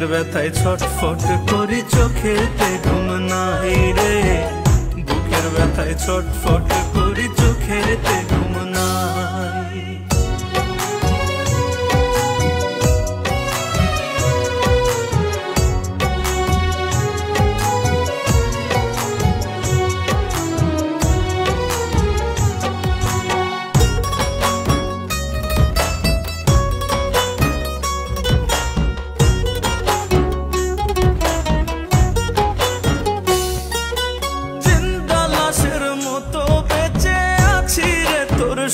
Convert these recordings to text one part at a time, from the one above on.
বুকের ব্যথায় ছটফট করি চোখেতে ঘুম নাই রে, বুকের ব্যথায় ছটফট করি চোখেতে ঘুম নাই।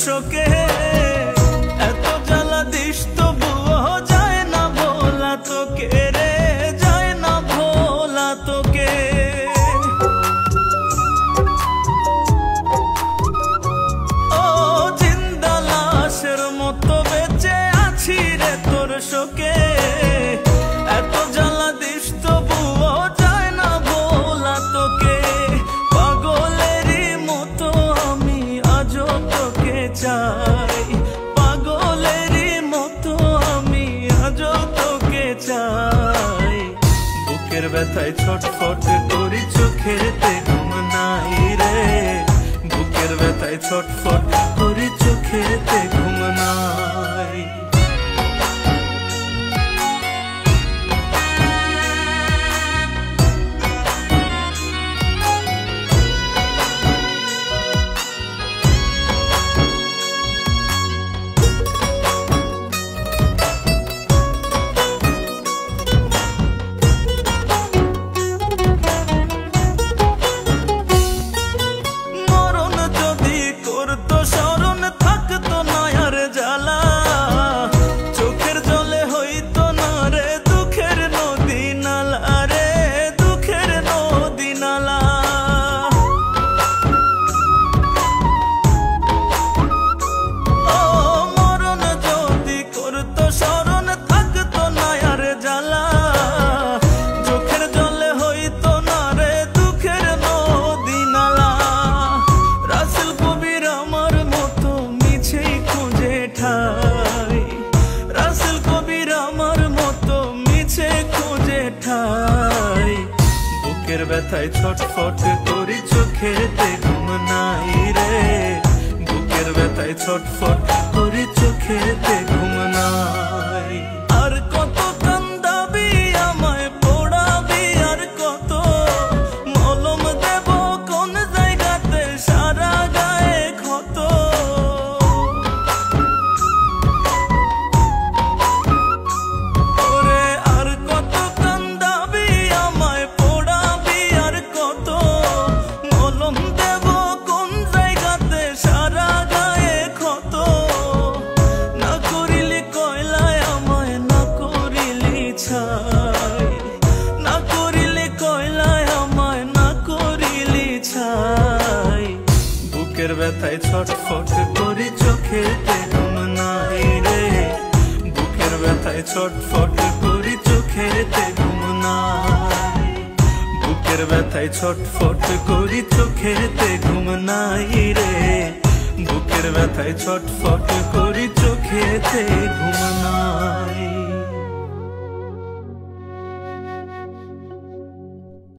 শোকে এত জ্বালা দিস তবুও যায় না ভোলা তোকে রে, যায় না ভোলা তোকে। ও জিন্দা লাশের মতো বেঁচে আছি রে তোর শোকে, এত জ্বালা দিস তবুও যায় না ভোলা তোকে। পাগলেরই মতো আমি আজও তোকে চাই, পাগলেরই মতো আমি আজও তোকে চাই। বুকের ব্যথায় ছটফট করি চোখেতে ঘুম নাই রে, বুকের ব্যথায় ছটফট করি চোখেতে ঘুম নাই। রাসেল কবির আমার মতো মিছে খুঁজে ঠাই, বুকের ব্যথায় ছটফট করি চোখেতে ঘুম নাই রে, বুকের ব্যথায় ছটফট করি চোখেতে ঘুম নাই। আর কত কান্দাবি আমায় পোড়াবি, আর কত মলম দেব কোন জায়গাতে সারা গায়ে ক্ষত। না করিলে কয়লায় আমায় না করিলি ছাই, বুকের ব্যথায় ছটফট করি চোখেতে ঘুম নাই রে, বুকের ব্যথায় ছটফট করি চোখেতে ঘুম নাই। বুকের ব্যথায় ছটফট করি চোখেতে ঘুম নাই রে, বুকের ব্যথায় ছটফট করি চোখেতে ঘুম নাই।